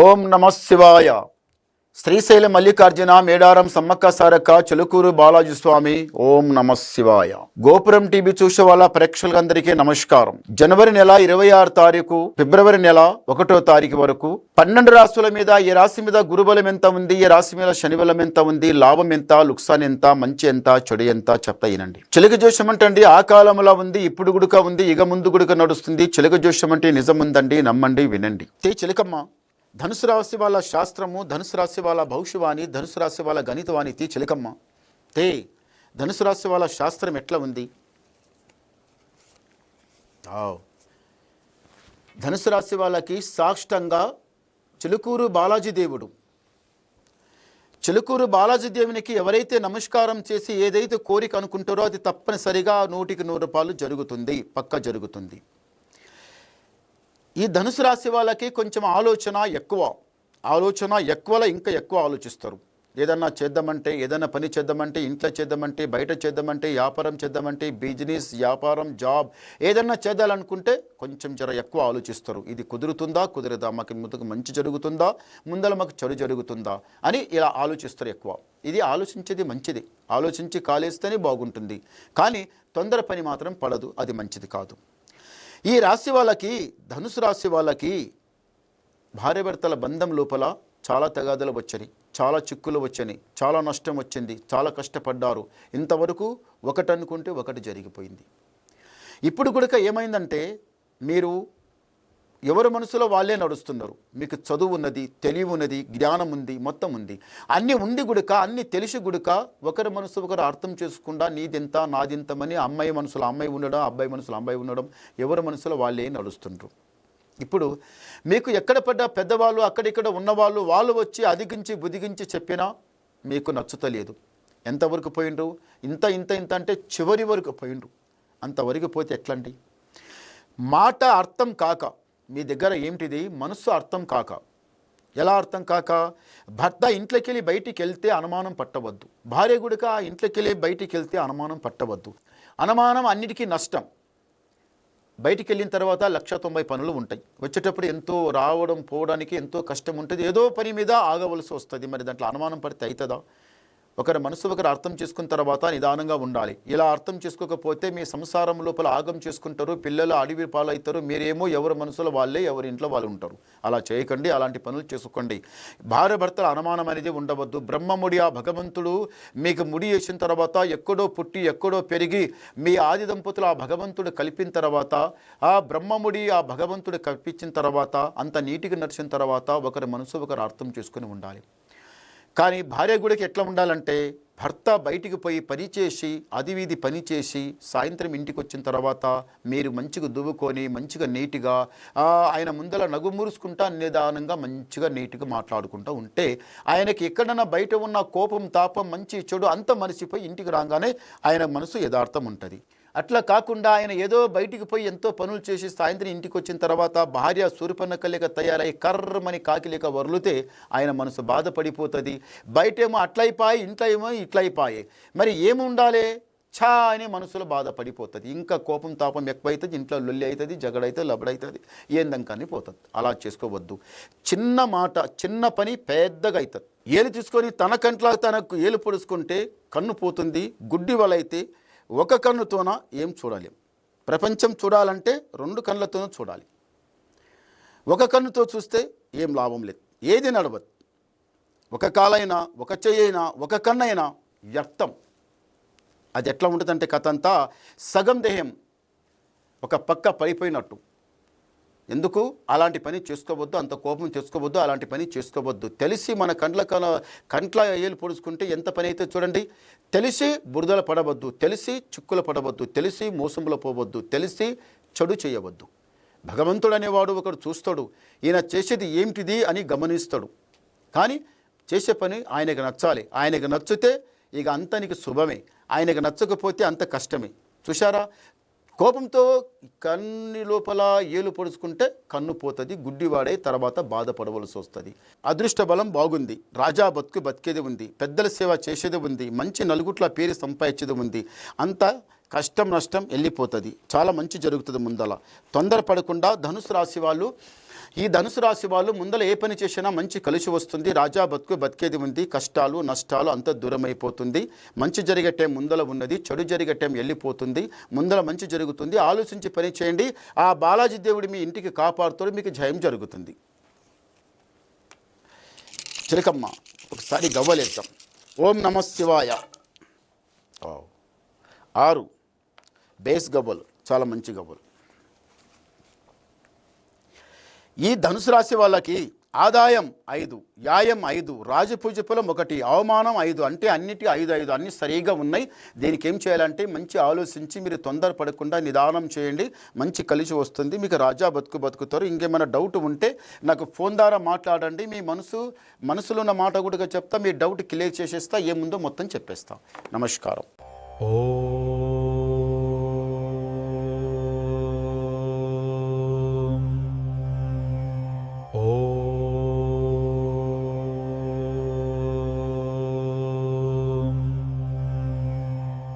ఓం నమ శివాయ. శ్రీశైల మల్లికార్జున మేడారం సమ్మక్క సారక్క చిలుకూరు బాలాజీ స్వామి. ఓం నమ శివాయ. గోపురం టీవీ చూసే వాళ్ళ ప్రేక్షకులందరికీ నమస్కారం. జనవరి నెల 26 తారీఖు, ఫిబ్రవరి నెల 1వ తారీఖు వరకు 12 రాశుల మీద ఏ రాశి మీద గురుబలం ఎంత ఉంది, ఏ రాశి మీద శనిబలం ఎంత ఉంది, లాభం ఎంత, లుక్సాన్ ఎంత, మంచి ఎంత, చెడు ఎంత చెప్తా వినండి. చిలుక జోషం అంటే ఆ కాలంలో ఉంది, ఇప్పుడు గుడుక ఉంది, ఇక ముందు గుడుక నడుస్తుంది. చిలుక జోషం అంటే నిజం ఉందండి, నమ్మండి, వినండి. చిలకమ్మ ధనుసు రాశి వాళ్ళ శాస్త్రము, ధనుసు రాశి వాళ్ళ భవిష్యవాణి, ధనుసు రాశి వాళ్ళ గణితవాణి చిలకమ్మ. ధనుసు రాశి వాళ్ళ శాస్త్రం ఎట్లా ఉంది? ధనుసు రాశి వాళ్ళకి సాష్టంగా చిలుకూరు బాలాజీ దేవుడు. చిలుకూరు బాలాజీ దేవునికి ఎవరైతే నమస్కారం చేసి ఏదైతే కోరిక అనుకుంటారో అది తప్పనిసరిగా 100కి 100 జరుగుతుంది, పక్క జరుగుతుంది. ఈ ధనుసు రాశి వాళ్ళకి కొంచెం ఆలోచన ఎక్కువలో ఇంకా ఎక్కువ ఆలోచిస్తారు. ఏదన్నా చేద్దామంటే, ఏదైనా పని చేద్దామంటే, ఇంట్లో చేద్దామంటే, బయట చేద్దామంటే, వ్యాపారం చేద్దామంటే, బిజినెస్, వ్యాపారం, జాబ్ ఏదన్నా చేద్దాలనుకుంటే కొంచెం ఎక్కువ ఆలోచిస్తారు. ఇది కుదురుతుందా, కుదరదా, మాకు ముందుకు మంచి జరుగుతుందా, ముందర మాకు చెడు జరుగుతుందా అని ఇలా ఆలోచిస్తారు ఎక్కువ. ఇది ఆలోచించేది మంచిది, ఆలోచించి కాలేస్తేనే బాగుంటుంది. కానీ తొందర పని మాత్రం పడదు, అది మంచిది కాదు. ఈ రాశి వాళ్ళకి, ధనుసు రాశి వాళ్ళకి భార్యాభర్తల బంధం లోపల చాలా తగాదలు వచ్చాయి, చాలా చిక్కులు వచ్చాయి, చాలా నష్టం వచ్చింది, చాలా కష్టపడ్డారు. ఇంతవరకు ఒకటి అనుకుంటే ఒకటి జరిగిపోయింది. ఇప్పుడు కూడా ఏమైందంటే మీరు ఎవరి మనసులో వాళ్ళే నడుస్తున్నారు. మీకు చదువు ఉన్నది, తెలివి ఉన్నది, జ్ఞానం ఉంది, మొత్తం ఉంది, అన్నీ ఉండి గుడక, అన్నీ తెలిసి గుడక ఒకరి మనసు ఒకరు అర్థం చేసుకుండా నీదింత నాదింతమని అమ్మాయి మనసులో అమ్మాయి ఉండడం, అబ్బాయి మనసులో అబ్బాయి ఉండడం, ఎవరి మనసులో వాళ్ళే నడుస్తుండ్రు. ఇప్పుడు మీకు ఎక్కడ పడ్డా పెద్దవాళ్ళు, అక్కడిక్కడ ఉన్నవాళ్ళు, వాళ్ళు వచ్చి అదిగించి బుదిగించి చెప్పినా మీకు నచ్చుతలేదు. ఎంతవరకు పోయిండ్రు? ఇంత ఇంత ఇంత అంటే చివరి వరకు పోయిండ్రు. అంతవరకు పోతే ఎట్లండి? మాట అర్థం కాక, మీ దగ్గర ఏమిటిది మనస్సు అర్థం కాక. ఎలా అర్థం కాక? భర్త ఇంట్లోకి వెళ్ళి బయటికి వెళ్తే అనుమానం పట్టవద్దు, భార్య గుడిక ఇంట్లోకి వెళ్ళి బయటికి వెళ్తే అనుమానం పట్టవద్దు. అనుమానం అన్నిటికీ నష్టం. బయటికి వెళ్ళిన తర్వాత 190 పనులు ఉంటాయి. వచ్చేటప్పుడు ఎంతో రావడం పోవడానికి ఎంతో కష్టం ఉంటుంది, ఏదో పని మీద ఆగవలసి వస్తుంది. మరి దాంట్లో అనుమానం పడితే అవుతుందా? ఒకరి మనసు ఒకరు అర్థం చేసుకున్న తర్వాత నిదానంగా ఉండాలి. ఇలా అర్థం చేసుకోకపోతే మీ సంసారం లోపల ఆగం చేసుకుంటారు, పిల్లలు అడవి పాలవుతారు. మీరేమో ఎవరి మనసులో వాళ్ళే, ఎవరి ఇంట్లో వాళ్ళు ఉంటారు. అలా చేయకండి, అలాంటి పనులు చేసుకోండి. భార్య భర్తల అనుమానం అనేది ఉండవద్దు. బ్రహ్మముడి ఆ భగవంతుడు మీకు ముడి వేసిన తర్వాత ఎక్కడో పుట్టి ఎక్కడో పెరిగి మీ ఆది దంపతులు ఆ భగవంతుడు కలిపిన తర్వాత, ఆ బ్రహ్మముడి ఆ భగవంతుడు కల్పించిన తర్వాత, అంత నీటికి నడిచిన తర్వాత ఒకరి మనసు ఒకరు అర్థం చేసుకుని ఉండాలి. కానీ భార్య గుడికి ఎట్లా ఉండాలంటే, భర్త బయటికి పోయి పని చేసి అదివిధి పని చేసి సాయంత్రం ఇంటికి వచ్చిన తర్వాత మీరు మంచిగా దువ్వుకొని మంచిగా నీట్గా ఆయన ముందర నగు మురుసుకుంటా నిదానంగా మంచిగా నీట్గా మాట్లాడుకుంటూ ఉంటే ఆయనకి ఎక్కడన్నా బయట ఉన్న కోపం తాపం మంచి చెడు అంతా మనిషిపోయి ఇంటికి రాగానే ఆయన మనసు యథార్థం ఉంటుంది. అట్లా కాకుండా ఆయన ఏదో బయటికి పోయి ఎంతో పనులు చేసి సాయంత్రం ఇంటికి వచ్చిన తర్వాత భార్య సూర్యపన్నక లేక తయారై కర్రమని కాకి లేక వరులితే ఆయన మనసు బాధపడిపోతుంది. బయటేమో అట్లయిపోయి, ఇంట్లో ఏమో ఇట్లయిపోయి, మరి ఏముండాలి? ఛా అని మనసులో బాధపడిపోతుంది. ఇంకా కోపం తాపం ఎక్కువైతుంది, ఇంట్లో లొల్లి అవుతుంది, జగడైతుంది, లబడవుతుంది, ఏందంకాని పోతుంది. అలా చేసుకోవద్దు. చిన్న మాట, చిన్న పని పెద్దగా అవుతుంది. ఏలు తీసుకొని తన కంట్లో తనకు ఏలు పొడుచుకుంటే కన్ను పోతుంది. గుడ్డి వాళ్ళైతే ఒక కన్నుతోన ఏం చూడాలి? ప్రపంచం చూడాలంటే 2 కళ్ళతోనూ చూడాలి. ఒక కన్నుతో చూస్తే ఏం లాభం లేదు, ఏది నడవదు. ఒక కాలైనా, ఒక చెయ్యైనా, ఒక కన్నైనా వ్యర్థం. అది ఎట్లా ఉంటుందంటే కథ అంతా సగం దేహం ఒక పక్క పడిపోయినట్టు. ఎందుకు అలాంటి పని చేసుకోవద్దు, అంత కోపం చేసుకోవద్దు, అలాంటి పని చేసుకోవద్దు. తెలిసి మన కంట్ల ఏలు పొడుచుకుంటే ఎంత పని అయితే చూడండి. తెలిసి బురదల పడవద్దు, తెలిసి చిక్కులు పడవద్దు, తెలిసి మోసంలో పోవద్దు, తెలిసి చెడు చేయవద్దు. భగవంతుడు అనేవాడు ఒకడు చూస్తాడు, ఈయన చేసేది ఏమిటిది అని గమనిస్తాడు. కానీ చేసే పని ఆయనకు నచ్చాలి. ఆయనకు నచ్చితే ఇక అంతానికి శుభమే, ఆయనకు నచ్చకపోతే అంత కష్టమే. చూశారా? కోపంతో కన్ను లోపల ఏలు పొడుచుకుంటే కన్ను పోతుంది, గుడ్డివాడే తర్వాత బాధపడవలసి వస్తుంది. అదృష్ట బలం బాగుంది, రాజా బతికేది ఉంది, పెద్దల సేవ చేసేది ఉంది, మంచి నలుగుట్ల పేరు సంపాదించేది ఉంది. అంతా కష్టం నష్టం వెళ్ళిపోతుంది, చాలా మంచి జరుగుతుంది ముందల. తొందరపడకుండా ధనుసు రాశి వాళ్ళు, ఈ ధనుసు రాశి వాళ్ళు ముందల ఏ పని చేసినా మంచి కలిసి వస్తుంది. రాజా బతుకు బతికేది ఉంది. కష్టాలు నష్టాలు అంత దూరం అయిపోతుంది. మంచి జరిగే టైం ముందల ఉన్నది, చెడు జరిగే టైం వెళ్ళిపోతుంది. ముందల మంచి జరుగుతుంది. ఆలోచించి పని చేయండి. ఆ బాలాజీ దేవుడు మీ ఇంటికి కాపాడుతాడు, మీకు జయం జరుగుతుంది. చిలకమ్మ ఒకసారి గవ్వలేద్దాం. ఓం నమ శివాయ. 6 బేస్ గవ్వలు, చాలా మంచి గవ్వలు. ఈ ధనుసు రాశి వాళ్ళకి ఆదాయం 5, వ్యాయం 5, రాజపూజ ఫలం 1, అవమానం 5, అంటే అన్నిటి 5 అన్నీ సరిగా ఉన్నాయి. దీనికి ఏం చేయాలంటే మంచి ఆలోచించి మీరు తొందరపడకుండా నిదానం చేయండి, మంచి కలిసి వస్తుంది. మీకు రాజా బతుకుతారు. ఇంకేమైనా డౌట్ ఉంటే నాకు ఫోన్ ద్వారా మాట్లాడండి. మీ మనసులో ఉన్న మాట కూడా చెప్తా, మీ డౌట్ క్లియర్ చేసేస్తా, ఏముందో మొత్తం చెప్పేస్తా. నమస్కారం.